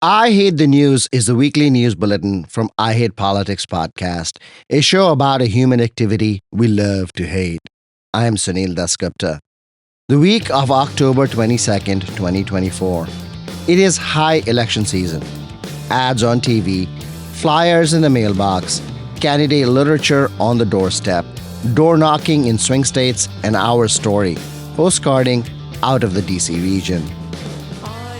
I Hate the News is the weekly news bulletin from I Hate Politics podcast, a show about a human activity we love to hate. I am Sunil Dasgupta. The week of October 22nd, 2024. It is high election season. Ads on TV, flyers in the mailbox, candidate literature on the doorstep, door knocking in swing states, and our story, postcarding out of the DC region.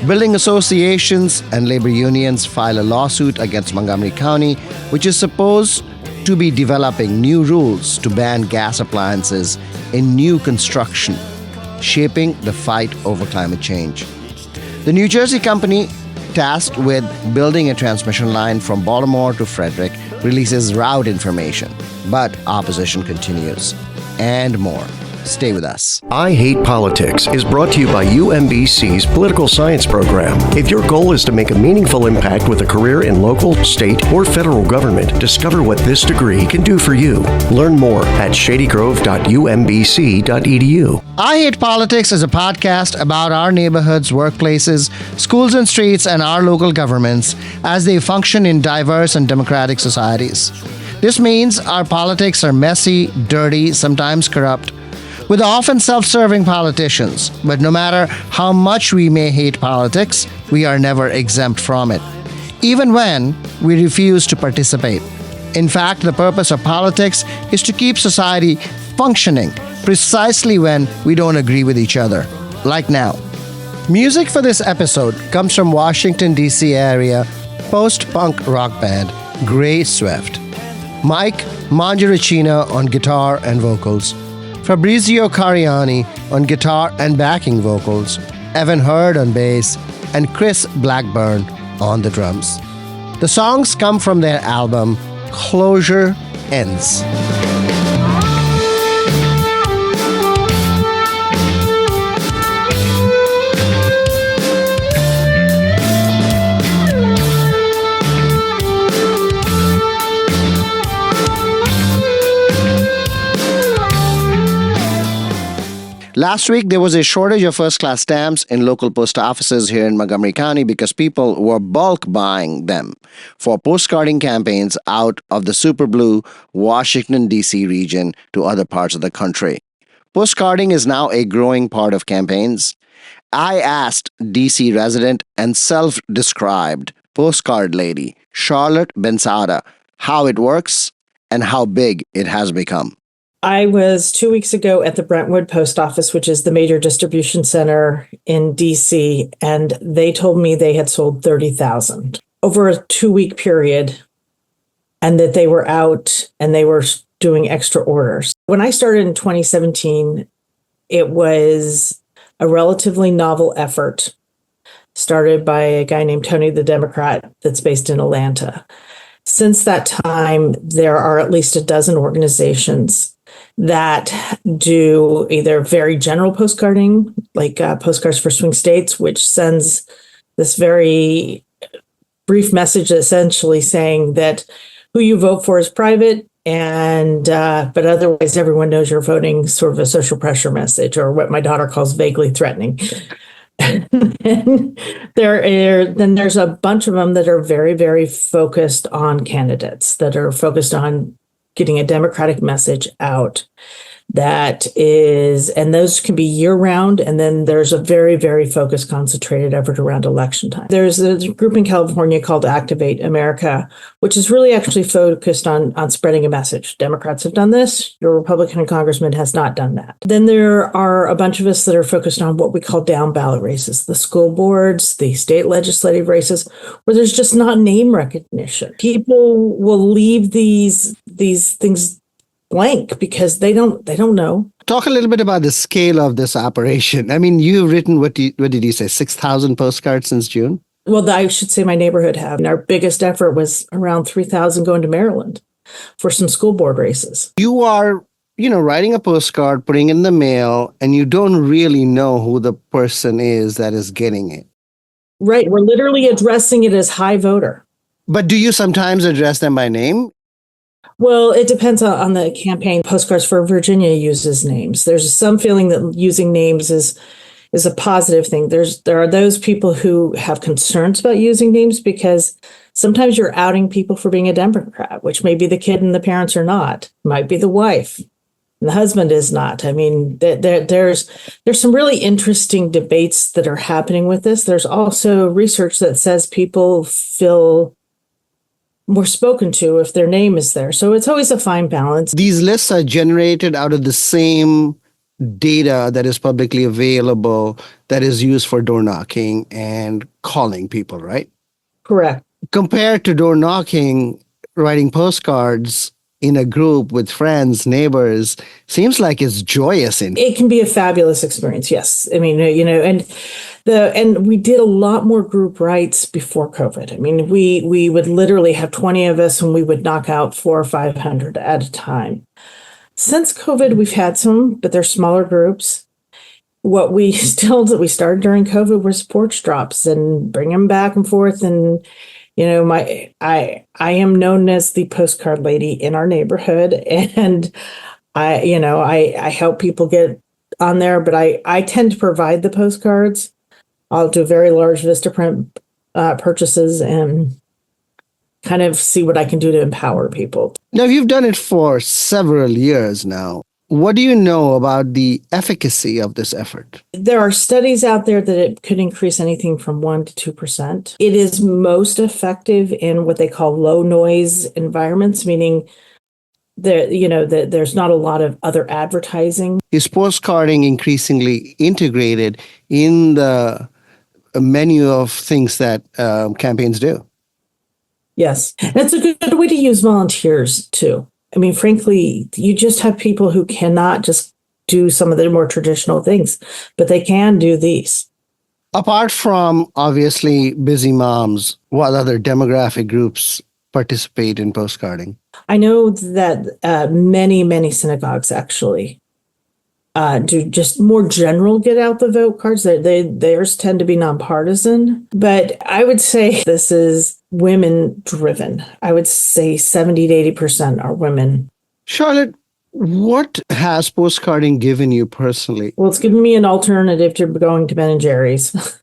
Building associations and labor unions file a lawsuit against Montgomery County, which is supposed to be developing new rules to ban gas appliances in new construction, shaping the fight over climate change. The New Jersey company tasked with building a transmission line from Baltimore to Frederick releases route information, but opposition continues. And more. Stay with us. I Hate Politics is brought to you by UMBC's Political Science Program. If your goal is to make a meaningful impact with a career in local, state, or federal government, discover what this degree can do for you. Learn more at shadygrove.umbc.edu. I Hate Politics is a podcast about our neighborhoods, workplaces, schools and streets, and our local governments as they function in diverse and democratic societies. This means our politics are messy, dirty, sometimes corrupt, with often self-serving politicians. But no matter how much we may hate politics, we are never exempt from it, even when we refuse to participate. In fact, the purpose of politics is to keep society functioning precisely when we don't agree with each other, like now. Music for this episode comes from Washington, D.C. area post-punk rock band Gray Swift. Mike Mangiaricino on guitar and vocals, Fabrizio Cariani on guitar and backing vocals, Evan Hurd on bass, and Chris Blackburn on the drums. The songs come from their album Closure Ends. Last week, there was a shortage of first-class stamps in local post offices here in Montgomery County because people were bulk buying them for postcarding campaigns out of the super blue Washington, D.C. region to other parts of the country. Postcarding is now a growing part of campaigns. I asked D.C. resident and self-described Postcard Lady, Charlotte Bensada, how it works and how big it has become. I was 2 weeks ago at the Brentwood Post Office, which is the major distribution center in DC, and they told me they had sold 30,000 over a 2-week period, and that they were out and they were doing extra orders. When I started in 2017, it was a relatively novel effort started by a guy named Tony the Democrat that's based in Atlanta. Since that time, there are at least a dozen organizations that do either very general postcarding, like Postcards for Swing States, which sends this very brief message essentially saying that who you vote for is private, and but otherwise everyone knows you're voting, sort of a social pressure message, or what my daughter calls vaguely threatening. And then there's a bunch of them that are very, very focused on candidates, that are focused on getting a democratic message out. And those can be year round. And then there's a very, very focused, concentrated effort around election time. There's a group in California called Activate America, which is really actually focused on spreading a message. Democrats have done this. Your Republican congressman has not done that. Then there are a bunch of us that are focused on what we call down ballot races, the school boards, the state legislative races, where there's just not name recognition. People will leave these things blank because they don't know. Talk a little bit about the scale of this operation. I mean, you've written, what did you say, 6,000 postcards since June? Well, I should say my neighborhood have. And our biggest effort was around 3,000 going to Maryland for some school board races. You are, writing a postcard, putting it in the mail, and you don't really know who the person is that is getting it. Right. We're literally addressing it as high voter. But do you sometimes address them by name? Well, it depends on the campaign. Postcards for Virginia uses names. There's some feeling that using names is is a positive thing. There are those people who have concerns about using names because sometimes you're outing people for being a Democrat, which may be the kid and the parents are not. Might be the wife and the husband is not. I mean, there's some really interesting debates that are happening with this. There's also research that says people feel more spoken to if their name is there. So it's always a fine balance. These lists are generated out of the same data that is publicly available that is used for door knocking and calling people, right? Correct. Compared to door knocking, writing postcards in a group with friends, neighbors, seems like it's joyous. It can be a fabulous experience. Yes. I mean, and we did a lot more group writes before COVID. I mean, we would literally have 20 of us and we would knock out 400 or 500 at a time. Since COVID, we've had some, but they're smaller groups. What we started during COVID was porch drops and bring them back and forth. And, I am known as the Postcard Lady in our neighborhood. And I help people get on there, but I tend to provide the postcards. I'll do very large Vistaprint purchases and kind of see what I can do to empower people. Now, you've done it for several years now. What do you know about the efficacy of this effort? There are studies out there that it could increase anything from 1% to 2%. It is most effective in what they call low noise environments, meaning there's not a lot of other advertising. Is postcarding increasingly integrated in the menu of things that campaigns do? Yes. It's a good way to use volunteers too. I mean, frankly, you just have people who cannot just do some of the more traditional things, but they can do these. Apart from obviously busy moms, what other demographic groups participate in postcarding? I know that many synagogues actually do just more general get out the vote cards. Theirs tend to be nonpartisan, but I would say this is women driven. I would say 70 to 80% are women. Charlotte, what has postcarding given you personally? Well, it's given me an alternative to going to Ben and Jerry's.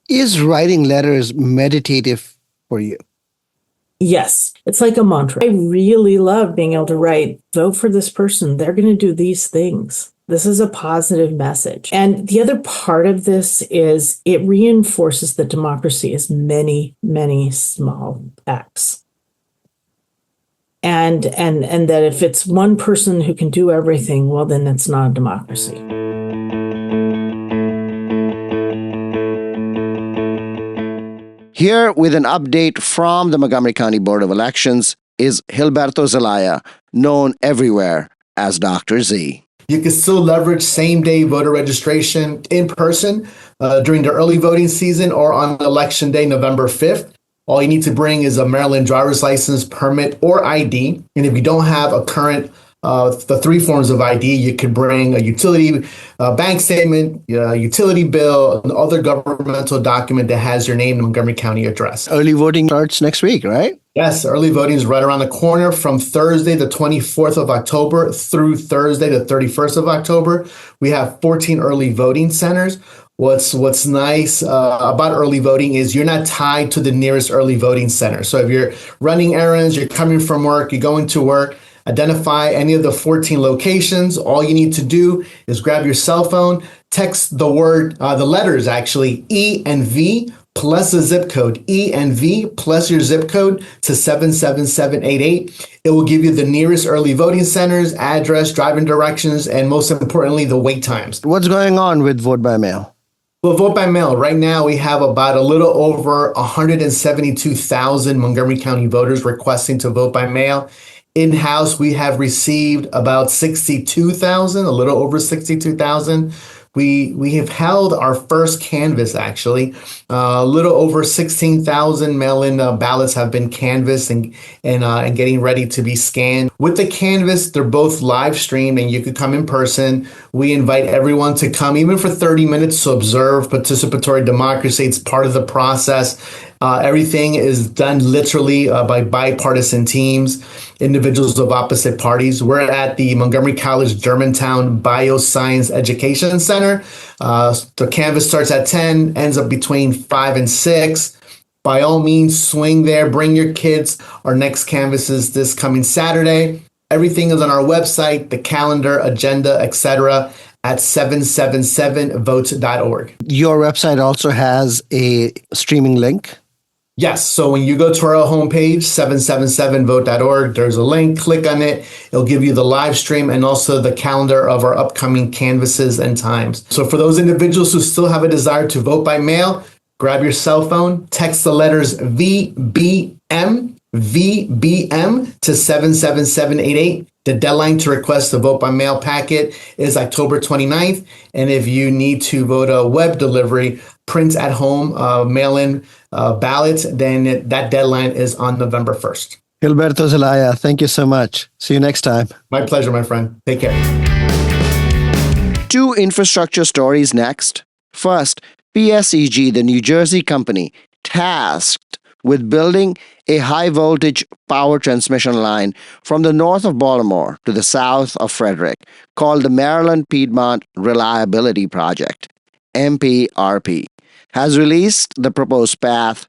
Is writing letters meditative for you? Yes, it's like a mantra. I really love being able to write, vote for this person. They're going to do these things. This is a positive message. And the other part of this is it reinforces that democracy is many, many small acts. And that if it's one person who can do everything, well, then it's not a democracy. Here with an update from the Montgomery County Board of Elections is Gilberto Zelaya, known everywhere as Dr. Z. You can still leverage same-day voter registration in person during the early voting season or on Election Day, November 5th. All you need to bring is a Maryland driver's license, permit, or ID. And if you don't have a current the three forms of ID, you could bring a utility bank statement, utility bill, and other governmental document that has your name and Montgomery County address. Early voting starts next week, right? Yes, early voting is right around the corner from Thursday, the 24th of October through Thursday, the 31st of October. We have 14 early voting centers. What's nice about early voting is you're not tied to the nearest early voting center. So if you're running errands, you're coming from work, you're going to work, identify any of the 14 locations. All you need to do is grab your cell phone, text the letters actually, E and V plus the zip code, E and V plus your zip code to 77788. It will give you the nearest early voting centers, address, driving directions, and most importantly, the wait times. What's going on with vote by mail? Well, vote by mail. Right now, we have about a little over 172,000 Montgomery County voters requesting to vote by mail. In-house, we have received about 62,000, a little over 62,000. We have held our first canvass, actually. A little over 16,000 mail-in ballots have been canvassed and getting ready to be scanned. With the canvass, they're both live streamed and you could come in person. We invite everyone to come, even for 30 minutes, to observe participatory democracy. It's part of the process. Everything is done literally by bipartisan teams, individuals of opposite parties. We're at the Montgomery College Germantown Bioscience Education Center. The canvas starts at 10, ends up between 5 and 6. By all means, swing there, bring your kids. Our next canvas is this coming Saturday. Everything is on our website, the calendar, agenda, etc. at 777vote.org. Your website also has a streaming link. Yes. So when you go to our homepage, 777vote.org, there's a link. Click on it. It'll give you the live stream and also the calendar of our upcoming canvases and times. So for those individuals who still have a desire to vote by mail, grab your cell phone, text the letters VBM to 77788. The deadline to request the vote by mail packet is October 29th. And if you need to vote a web delivery, print at home, mail-in ballot, then that deadline is on November 1st. Gilberto Zelaya, thank you so much. See you next time. My pleasure, my friend. Take care. 2 infrastructure stories next. First, PSEG, the New Jersey company, tasked with building a high-voltage power transmission line from the north of Baltimore to the south of Frederick, called the Maryland Piedmont Reliability Project, MPRP, has released the proposed path,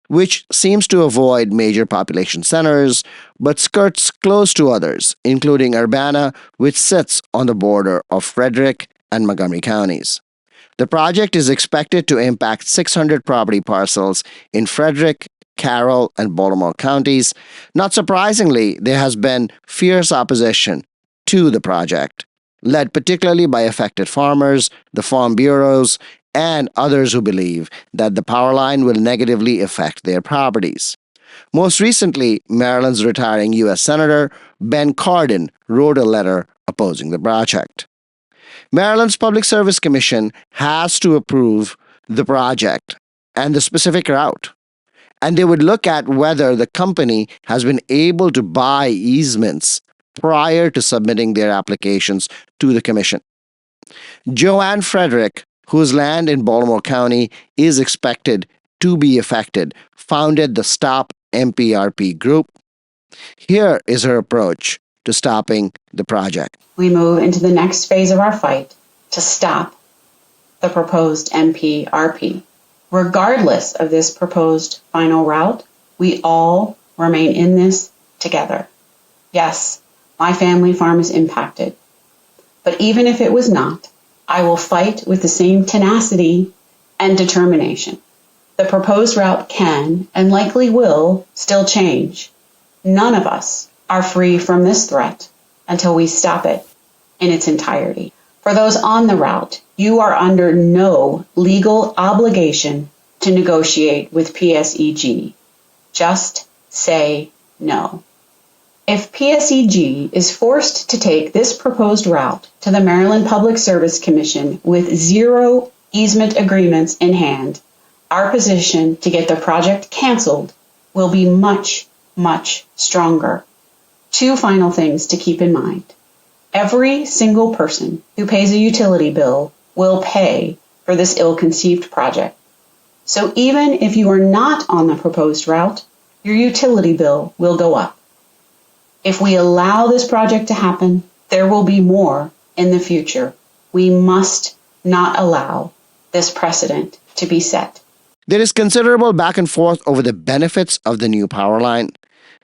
which seems to avoid major population centers, but skirts close to others, including Urbana, which sits on the border of Frederick and Montgomery counties. The project is expected to impact 600 property parcels in Frederick, Carroll, and Baltimore counties. Not surprisingly, there has been fierce opposition to the project, led particularly by affected farmers, the farm bureaus, and others who believe that the power line will negatively affect their properties. Most recently, Maryland's retiring U.S. Senator Ben Cardin wrote a letter opposing the project. Maryland's Public Service Commission has to approve the project and the specific route, and they would look at whether the company has been able to buy easements prior to submitting their applications to the commission. Joanne Frederick, whose land in Baltimore County is expected to be affected, founded the Stop MPRP group. Here is her approach to stopping the project. We move into the next phase of our fight to stop the proposed MPRP. Regardless of this proposed final route, we all remain in this together. Yes, my family farm is impacted, but even if it was not, I will fight with the same tenacity and determination. The proposed route can and likely will still change. None of us are free from this threat until we stop it in its entirety. For those on the route, you are under no legal obligation to negotiate with PSEG. Just say no. If PSEG is forced to take this proposed route to the Maryland Public Service Commission with 0 easement agreements in hand, our position to get the project canceled will be much, much stronger. 2 final things to keep in mind. Every single person who pays a utility bill will pay for this ill-conceived project. So even if you are not on the proposed route, your utility bill will go up. If we allow this project to happen, there will be more in the future. We must not allow this precedent to be set. There is considerable back and forth over the benefits of the new power line.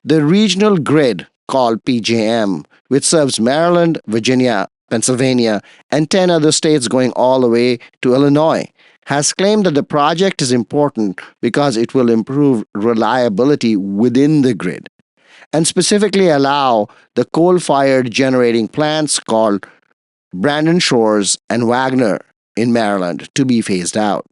The regional grid, called PJM, which serves Maryland, Virginia, Pennsylvania, and 10 other states going all the way to Illinois, has claimed that the project is important because it will improve reliability within the grid, and specifically allow the coal-fired generating plants called Brandon Shores and Wagner in Maryland to be phased out.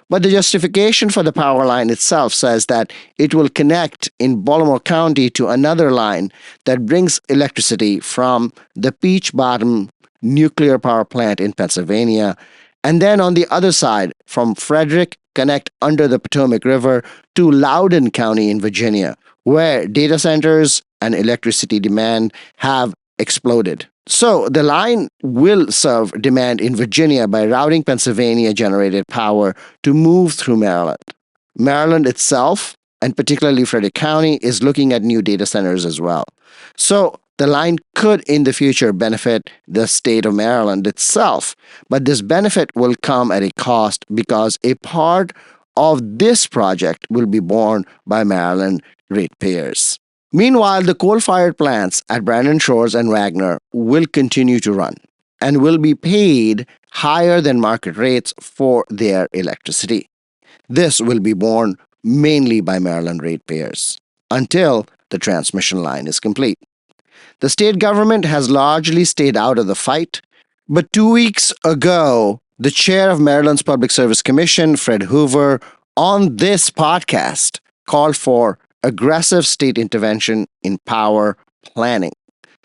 But the justification for the power line itself says that it will connect in Baltimore County to another line that brings electricity from the Peach Bottom nuclear power plant in Pennsylvania, and then on the other side, from Frederick, connect under the Potomac River to Loudoun County in Virginia, where data centers and electricity demand have exploded. So the line will serve demand in Virginia by routing Pennsylvania-generated power to move through Maryland. Maryland itself, and particularly Frederick County, is looking at new data centers as well. So the line could in the future benefit the state of Maryland itself, but this benefit will come at a cost because a part of this project will be borne by Maryland ratepayers. Meanwhile, the coal-fired plants at Brandon Shores and Wagner will continue to run and will be paid higher than market rates for their electricity. This will be borne mainly by Maryland ratepayers until the transmission line is complete. The state government has largely stayed out of the fight, but 2 weeks ago, the chair of Maryland's Public Service Commission, Fred Hoover, on this podcast called for aggressive state intervention in power planning,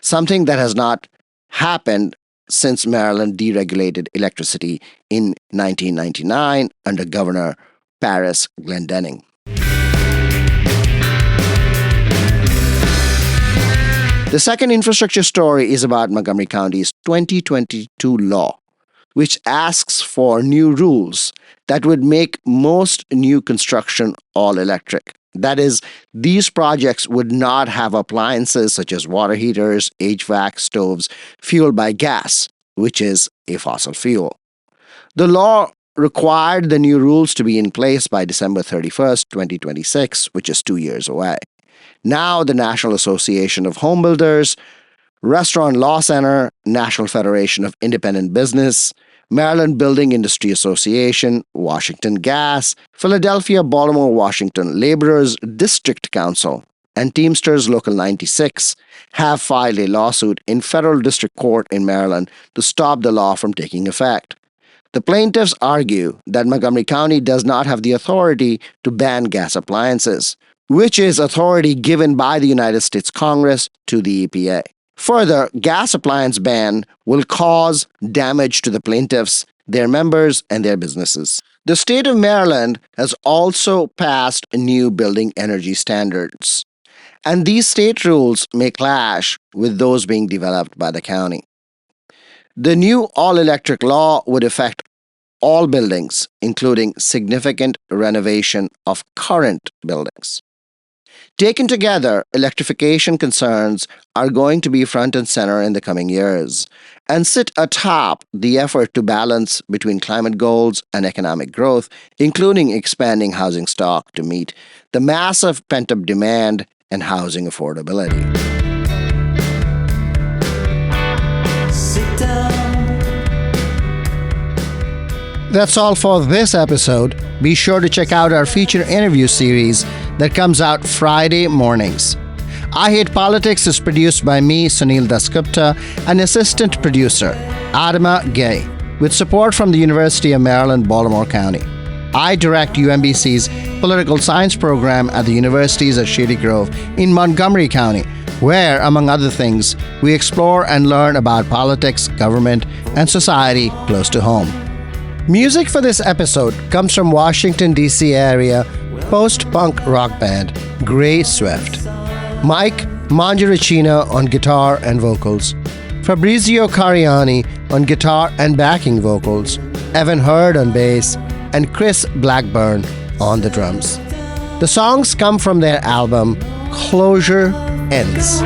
something that has not happened since Maryland deregulated electricity in 1999 under Governor Paris Glendening. The second infrastructure story is about Montgomery County's 2022 law, which asks for new rules that would make most new construction all electric. That is, these projects would not have appliances such as water heaters, HVAC, stoves, fueled by gas, which is a fossil fuel. The law required the new rules to be in place by December 31st, 2026, which is 2 years away. Now, the National Association of Home Builders, Restaurant Law Center, National Federation of Independent Business, Maryland Building Industry Association, Washington Gas, Philadelphia, Baltimore, Washington Laborers District Council, and Teamsters Local 96 have filed a lawsuit in federal district court in Maryland to stop the law from taking effect. The plaintiffs argue that Montgomery County does not have the authority to ban gas appliances, which is authority given by the United States Congress to the EPA. Further, gas appliance ban will cause damage to the plaintiffs, their members, and their businesses. The state of Maryland has also passed new building energy standards, and these state rules may clash with those being developed by the county. The new all-electric law would affect all buildings, including significant renovation of current buildings. Taken together, electrification concerns are going to be front and center in the coming years and sit atop the effort to balance between climate goals and economic growth, including expanding housing stock to meet the massive pent-up demand and housing affordability. That's all for this episode. Be sure to check out our feature interview series that comes out Friday mornings. I Hate Politics is produced by me, Sunil Dasgupta, and assistant producer, Adama Gay, with support from the University of Maryland, Baltimore County. I direct UMBC's political science program at the universities at Shady Grove in Montgomery County, where, among other things, we explore and learn about politics, government, and society close to home. Music for this episode comes from Washington, D.C. area post-punk rock band Gray Swift. Mike Mangiaricino on guitar and vocals. Fabrizio Cariani on guitar and backing vocals. Evan Hurd on bass. And Chris Blackburn on the drums. The songs come from their album Closure Ends.